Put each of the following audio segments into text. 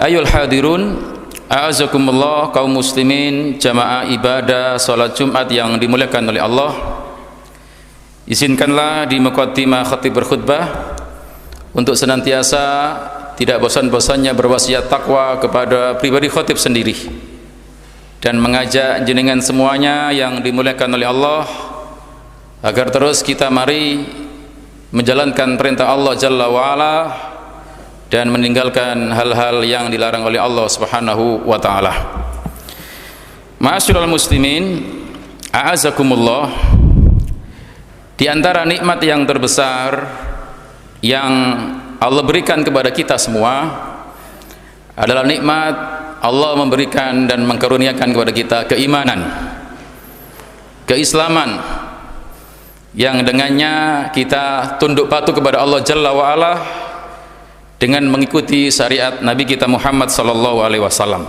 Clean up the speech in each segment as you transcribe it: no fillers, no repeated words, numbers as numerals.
Ayol hadirun, a'azakumullah, kaum muslimin, jamaah ibadah salat Jumat yang dimuliakan oleh Allah. Izinkanlah di muqaddimah khatib berkhutbah untuk senantiasa tidak bosan-bosannya berwasiat takwa kepada pribadi khatib sendiri dan mengajak jenengan semuanya yang dimuliakan oleh Allah agar terus kita mari menjalankan perintah Allah Jalla wa'ala dan meninggalkan hal-hal yang dilarang oleh Allah Subhanahu wa ta'ala. Ma'asyiral muslimin, a'azakumullah, di antara nikmat yang terbesar yang Allah berikan kepada kita semua adalah nikmat Allah memberikan dan mengkaruniakan kepada kita keimanan, keislaman, yang dengannya kita tunduk patuh kepada Allah Jalla wa'ala dengan mengikuti syariat Nabi kita Muhammad sallallahu alaihi wasallam.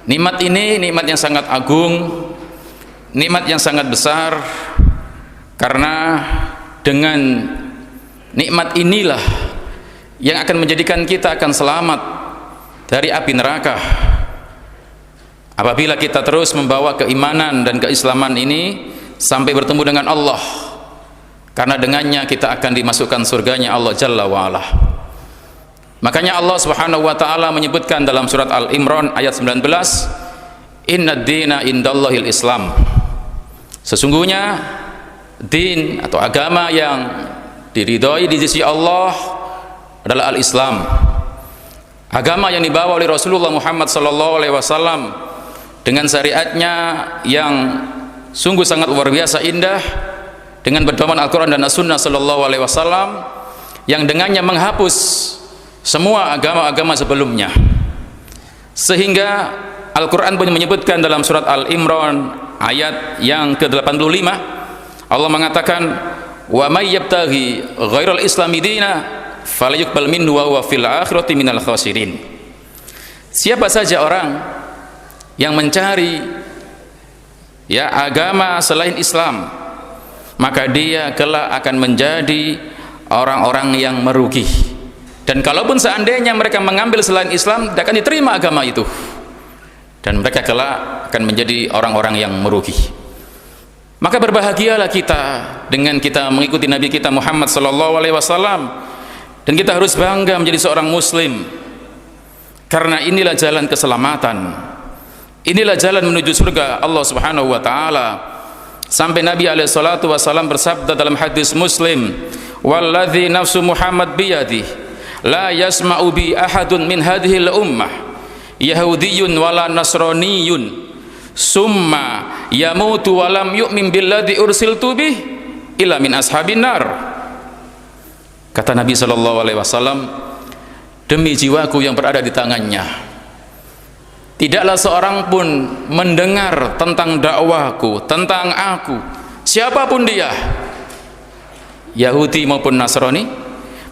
Nikmat ini nikmat yang sangat agung, nikmat yang sangat besar, karena dengan nikmat inilah yang akan menjadikan kita akan selamat dari api neraka. Apabila kita terus membawa keimanan dan keislaman ini sampai bertemu dengan Allah, karena dengannya kita akan dimasukkan surganya Allah Jalla wa'ala. Makanya Allah Subhanahu wa ta'ala menyebutkan dalam surat Al-Imran ayat 19, Inna dina indallahil Islam, sesungguhnya din atau agama yang diridhoi di sisi Allah adalah Al-Islam, agama yang dibawa oleh Rasulullah Muhammad sallallahu alaihi wasallam dengan syariatnya yang sungguh sangat luar biasa indah, dengan pedoman Al-Quran dan As-Sunnah sallallahu alaihi wasallam yang dengannya menghapus semua agama-agama sebelumnya. Sehingga Al-Quran pun menyebutkan dalam surat Al-Imran ayat yang ke-85, Allah mengatakan, wa may yabtaghi ghairal islami dina falyuqbal minhu wa huwa fil akhirati minal khasirin. Siapa saja orang yang mencari agama selain Islam, maka dia kelak akan menjadi orang-orang yang merugi. Dan kalaupun seandainya mereka mengambil selain Islam, tidak akan diterima agama itu, dan mereka kelak akan menjadi orang-orang yang merugi. Maka berbahagialah kita dengan kita mengikuti Nabi kita Muhammad sallallahu alaihi wasallam, dan kita harus bangga menjadi seorang muslim, karena inilah jalan keselamatan, inilah jalan menuju surga Allah Subhanahu wa ta'ala. Sampai Nabi alaihi salatu wasallam bersabda dalam hadis Muslim, walladzi nafsu Muhammad biyadih la yasma'u bi ahadun min hadhil ummah yahudiyyun wala nasraniyun summa yamutu walam yu'min billadzi ursiltu bih illa min ashabin nar. Kata Nabi sallallahu alaihi wasallam, demi jiwaku yang berada di tangannya, tidaklah seorang pun mendengar tentang dakwahku, tentang aku, siapapun dia, Yahudi maupun Nasrani,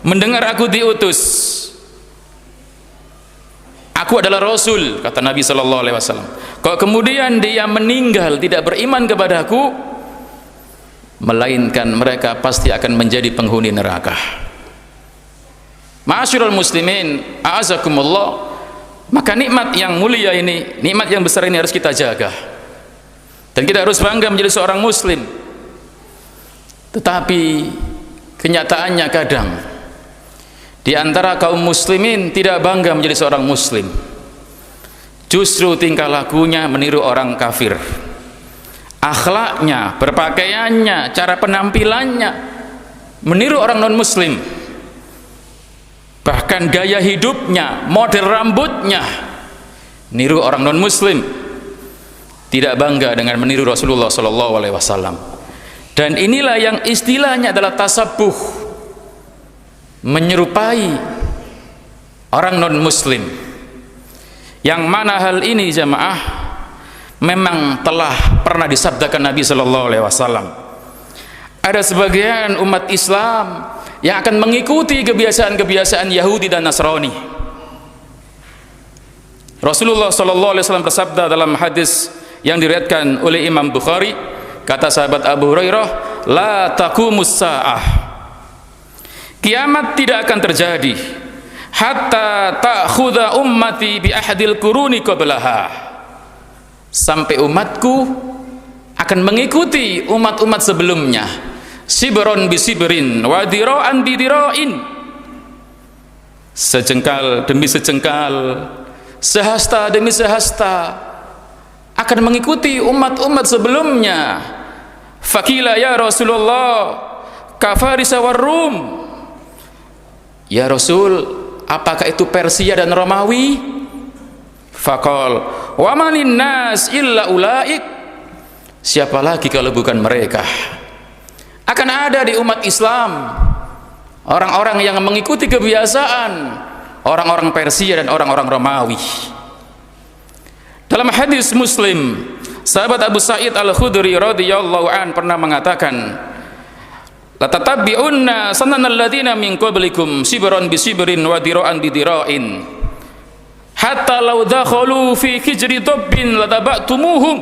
mendengar aku diutus, aku adalah Rasul, kata Nabi sallallahu alaihi wasallam, kok kemudian dia meninggal tidak beriman kepada aku, melainkan mereka pasti akan menjadi penghuni neraka. Ma'asyiral muslimin, a'azakumullah, maka nikmat yang mulia ini, nikmat yang besar ini harus kita jaga, dan kita harus bangga menjadi seorang muslim. Tetapi kenyataannya kadang di antara kaum muslimin tidak bangga menjadi seorang muslim, justru tingkah lakunya meniru orang kafir, akhlaknya, berpakaiannya, cara penampilannya meniru orang non muslim, bahkan gaya hidupnya, model rambutnya niru orang non muslim, tidak bangga dengan meniru Rasulullah sallallahu alaihi wasallam. Dan inilah yang istilahnya adalah tasabbuh, menyerupai orang non muslim, yang mana hal ini jamaah memang telah pernah disabdakan Nabi sallallahu alaihi wasallam. Ada sebagian umat Islam yang akan mengikuti kebiasaan-kebiasaan Yahudi dan Nasrani. Rasulullah sallallahu alaihi wasallam bersabda dalam hadis yang diriwayatkan oleh Imam Bukhari, kata sahabat Abu Hurairah, la taqumus saah, kiamat tidak akan terjadi hatta ta'khudha ummati bi ahadil quruni qablaha, sampai umatku akan mengikuti umat-umat sebelumnya, sibron bi sibrin wa dira'an bi dira'in, sejengkal demi sejengkal, sehasta demi sehasta, akan mengikuti umat-umat sebelumnya. Fakila ya Rasulullah kafarisa war Rum, ya Rasul, apakah itu Persia dan Romawi? Faqal wa manin nas illa ulaik, siapa lagi kalau bukan mereka? Akan ada di umat Islam orang-orang yang mengikuti kebiasaan orang-orang Persia dan orang-orang Romawi. Dalam hadis Muslim, sahabat Abu Sa'id Al-Khudri radhiyallahu an pernah mengatakan, la tatabi'unna sananal ladzina min qablikum sibran bi sibrin wa dira'an bi dira'in hatta law dakhalu fi hijri dabbin lataba'tumuhum.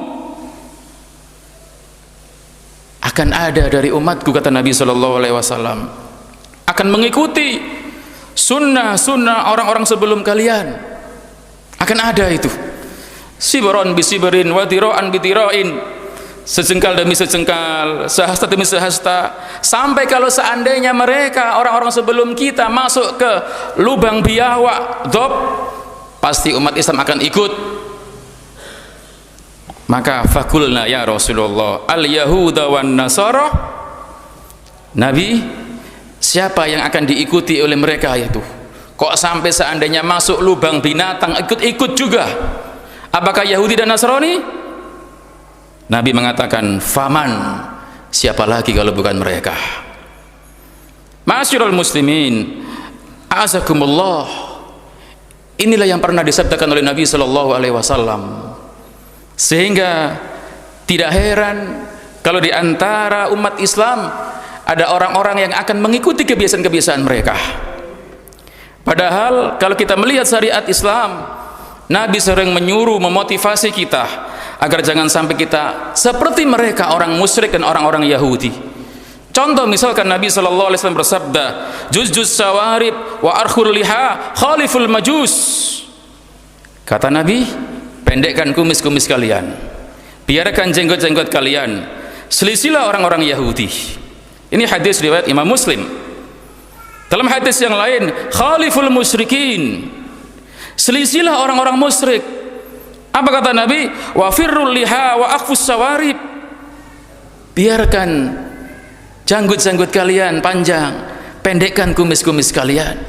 Akan ada dari umatku, kata Nabi sallallahu alaihi wasallam, akan mengikuti sunnah-sunnah orang-orang sebelum kalian. Akan ada itu, sibron bi sibrin wa dira'an bi dira'in, sejengkal demi sejengkal, sehasta demi sehasta, sampai kalau seandainya mereka orang-orang sebelum kita masuk ke lubang biawak dob, pasti umat Islam akan ikut. Maka fakulna ya Rasulullah al yahuda wan nasara, Nabi, siapa yang akan diikuti oleh mereka itu? Kok sampai seandainya masuk lubang binatang ikut-ikut juga? Apakah Yahudi dan Nasrani? Nabi mengatakan, faman, siapa lagi kalau bukan mereka? Ma'asyiral muslimin, a'azakumullah, inilah yang pernah disabdakan oleh Nabi sallallahu alaihi wasallam. Sehingga tidak heran kalau di antara umat Islam ada orang-orang yang akan mengikuti kebiasaan-kebiasaan mereka. Padahal kalau kita melihat syariat Islam, Nabi sering menyuruh, memotivasi kita agar jangan sampai kita seperti mereka, orang musyrik dan orang-orang Yahudi. Contoh misalkan Nabi sallallahu alaihi wasallam bersabda, juz sawarib wa arkhul liha khaliful majus. Kata Nabi, pendekkan kumis-kumis kalian, biarkan jenggot-jenggot kalian, selisilah orang-orang Yahudi. Ini hadis riwayat Imam Muslim. Dalam hadis yang lain, khaliful musyrikin, selisilah orang-orang musyrik. Apa kata Nabi? Wa firrul liha wa akhfus sawarib, biarkan janggut-janggut kalian panjang, pendekkan kumis-kumis kalian.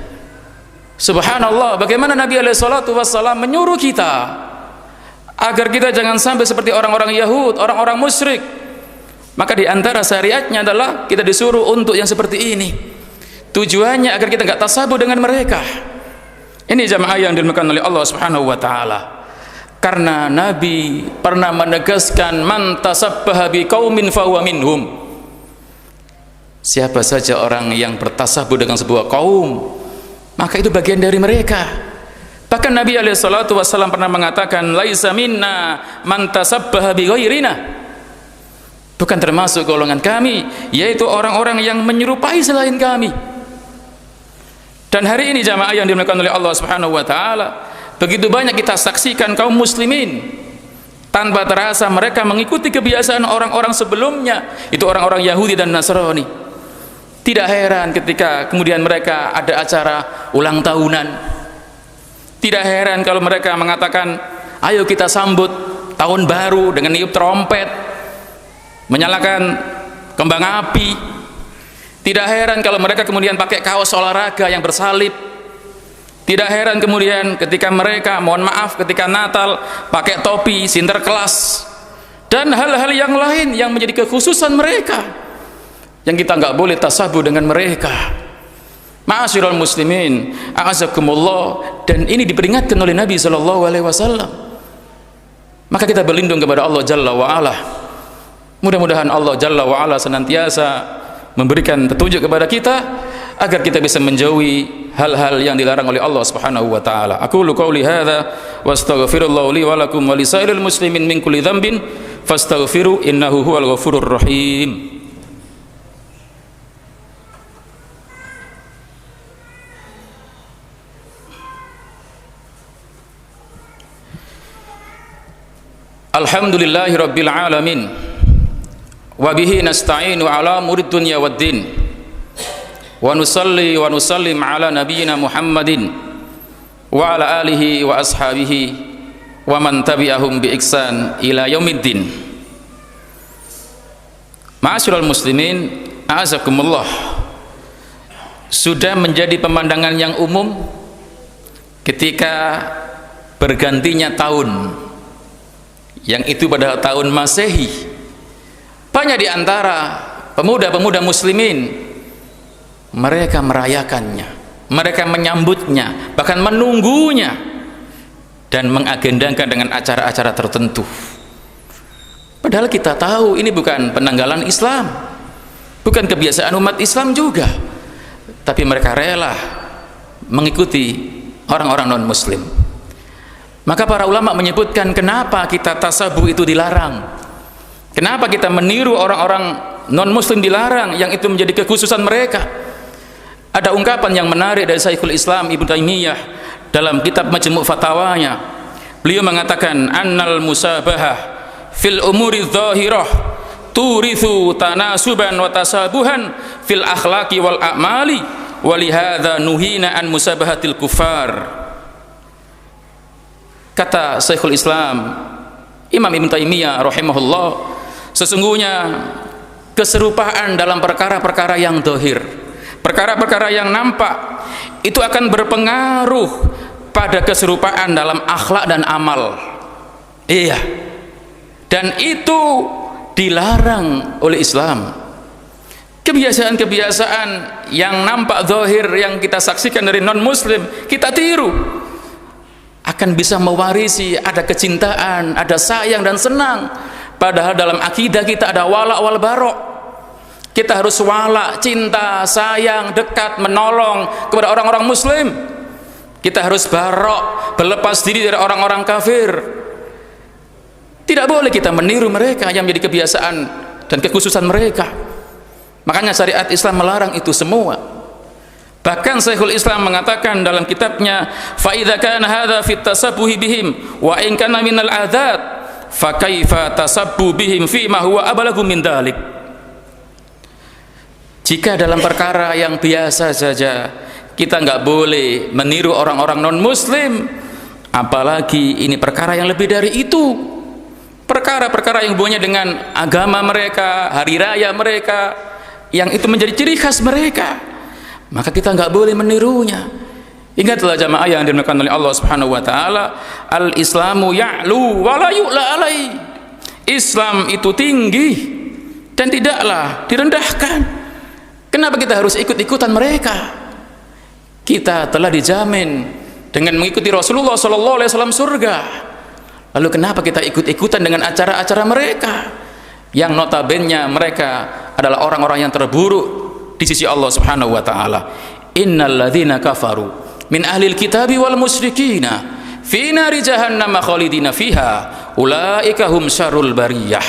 Subhanallah, bagaimana Nabi alaihi salatu wassalam menyuruh kita agar kita jangan sampai seperti orang-orang Yahud, orang-orang musyrik. Maka di antara syariatnya adalah kita disuruh untuk yang seperti ini. Tujuannya agar kita nggak tasabuh dengan mereka. Ini jamaah yang dimuliakan oleh Allah Subhanahu wa taala. Karena Nabi pernah menegaskan, man tasabbaha biqaumin fahuwa minhum. Siapa saja orang yang bertasabuh dengan sebuah kaum, maka itu bagian dari mereka. Bahkan Nabi alaihi salatu wasallam pernah mengatakan, laisa minna man tasabbaha bi ghairina, bukan termasuk golongan kami, yaitu orang-orang yang menyerupai selain kami. Dan hari ini jamaah yang dimuliakan oleh Allah Subhanahu wa taala, begitu banyak kita saksikan kaum muslimin tanpa terasa mereka mengikuti kebiasaan orang-orang sebelumnya, itu orang-orang Yahudi dan Nasrani. Tidak heran ketika kemudian mereka ada acara ulang tahunan. Tidak heran kalau mereka mengatakan, ayo kita sambut tahun baru dengan niup trompet, menyalakan kembang api. Tidak heran kalau mereka kemudian pakai kaos olahraga yang bersalib. Tidak heran kemudian ketika mereka, mohon maaf, ketika Natal pakai topi Sinterklas dan hal-hal yang lain yang menjadi kekhususan mereka, yang kita nggak boleh tasabuh dengan mereka. Ma'asyiral muslimin, a'azakumullah, dan ini diperingatkan oleh Nabi sallallahu alaihi wasallam. Maka kita berlindung kepada Allah Jalla wa Ala. Mudah-mudahan Allah Jalla wa Ala senantiasa memberikan petunjuk kepada kita agar kita bisa menjauhi hal-hal yang dilarang oleh Allah Subhanahu wa taala. Aqulu qouli hadza wa astaghfirullah li wa lakum wa lisairil muslimin min kulli dzambin fastaghfiru innahu huwal ghafurur rahim. Alhamdulillahi rabbil alamin wa bihi nasta'inu ala murid dunya waddin wa nusalli wa nusallim ala nabiyyina Muhammadin wa ala alihi wa ashabihi wa man tabi'ahum bi ihsan ila yaumiddin. Ma'asyiral muslimin, a'azakumullah. Sudah menjadi pemandangan yang umum ketika bergantinya tahun, yang itu pada tahun Masehi, banyak di antara pemuda-pemuda muslimin mereka merayakannya, mereka menyambutnya, bahkan menunggunya dan mengagendakan dengan acara-acara tertentu. Padahal kita tahu ini bukan penanggalan Islam, bukan kebiasaan umat Islam juga, tapi mereka rela mengikuti orang-orang non-muslim. Maka para ulama menyebutkan kenapa kita tasabuh itu dilarang, kenapa kita meniru orang-orang non-muslim dilarang, yang itu menjadi kekhususan mereka. Ada ungkapan yang menarik dari Syekhul Islam Ibnu Taimiyah dalam kitab Majmu' Fatawanya. Beliau mengatakan, annal musabahah fil umuri dzahirah turithu tanasuban wa tasabuhan fil akhlaqi wal a'mali wa lihadza nuhina an musabahatil kufar. Kata Syekhul Islam Imam Ibn Taimiyah rahimahullah, sesungguhnya keserupaan dalam perkara-perkara yang zahir, perkara-perkara yang nampak, itu akan berpengaruh pada keserupaan dalam akhlak dan amal. Iya, dan itu dilarang oleh Islam. Kebiasaan-kebiasaan yang nampak zahir yang kita saksikan dari non-muslim, kita tiru, akan bisa mewarisi ada kecintaan, ada sayang dan senang. Padahal dalam akidah kita ada wala wal barok. Kita harus wala, cinta, sayang, dekat, menolong kepada orang-orang muslim. Kita harus barok, berlepas diri dari orang-orang kafir. Tidak boleh kita meniru mereka yang menjadi kebiasaan dan kekhususan mereka. Makanya syariat Islam melarang itu semua. Bahkan Syekhul Islam mengatakan dalam kitabnya, fa idza kana hadza fit tasabbuhi bihim wa in kana minal adat fa kaifa tasabbu bihim fi ma huwa ablagu min dalik. Jika dalam perkara yang biasa saja kita nggak boleh meniru orang-orang non muslim, apalagi ini perkara yang lebih dari itu, perkara-perkara yang hubungannya dengan agama mereka, hari raya mereka, yang itu menjadi ciri khas mereka, maka kita nggak boleh menirunya. Ingatlah jamaah yang dimuliakan oleh Allah Subhanahu wa taala, al-Islamu ya'lu wa la yu'la alai. Islam itu tinggi dan tidaklah direndahkan. Kenapa kita harus ikut-ikutan mereka? Kita telah dijamin dengan mengikuti Rasulullah sallallahu alaihi wasallam surga. Lalu kenapa kita ikut-ikutan dengan acara-acara mereka yang notabene mereka adalah orang-orang yang terburuk di sisi Allah Subhanahu wa taala? Innal ladzina kafaru min ahlil kitabi wal musyrikina fi nari jahannam khalidina fiha ulaika hum syarrul bariyah.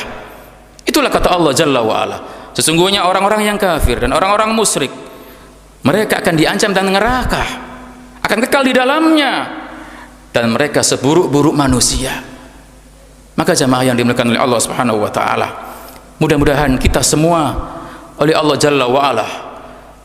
Itulah kata Allah Jalla wa ala, sesungguhnya orang-orang yang kafir dan orang-orang musyrik, mereka akan diancam dan neraka, akan kekal di dalamnya, dan mereka seburuk-buruk manusia. Maka jamaah yang dimuliakan oleh Allah Subhanahu wa taala, mudah-mudahan kita semua oleh Allah Jalla wa ala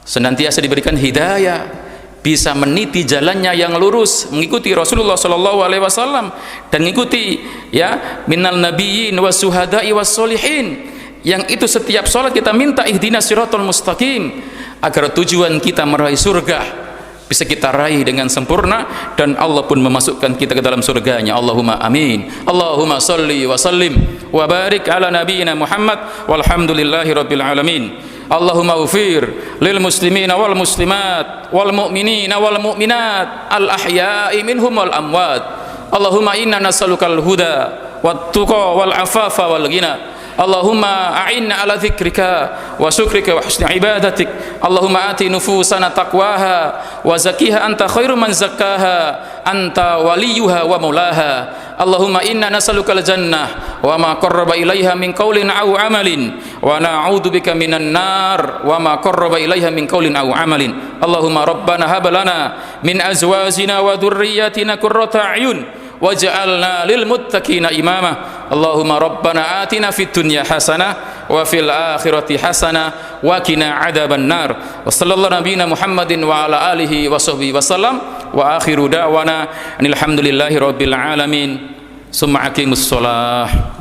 senantiasa diberikan hidayah, bisa meniti jalannya yang lurus, mengikuti Rasulullah sallallahu alaihi wasallam dan mengikuti ya minal nabiyyin was syuhada'i was sholihin, yang itu setiap salat kita minta ihdinas siratal mustaqim, agar tujuan kita meraih surga bisa kita raih dengan sempurna dan Allah pun memasukkan kita ke dalam surganya. Allahumma amin. Allahumma salli wa sallim wa barik ala nabiyyina Muhammad walhamdulillahi rabbil alamin. Allahumma ufir lil muslimina wal muslimat wal mu'minina wal mu'minat al ahya'i minhum wal amwat. Allahumma inna nas'alukal huda wat tuqa wal afafa wal ghina. Allahumma a'inna ala dzikrika wa syukrika wa husni ibadatik. Allahumma ati nufusana taqwaha wa zakkiha anta khairu man zakkaha anta waliyuha wa maulaha. Allahumma inna nas'alukal jannah wa ma qarraba ilaiha min qaulin aw amalin wa na'udzubika minan nar wa ma qarraba ilaiha min qaulin aw amalin. Allahumma rabbana hab lana min azwajina wa dhurriyyatina qurrata a'yun waj'alna lil muttaqina imama. Allahumma rabbana atina fid dunya hasanah wa fil akhirati hasanah wa qina adzabannar. Wa sallallahu nabiyana Muhammadin wa ala alihi wa sahbihi wasallam. Wa akhiru da'wana alhamdulillahi rabbil alamin. Summa aqimus shalah.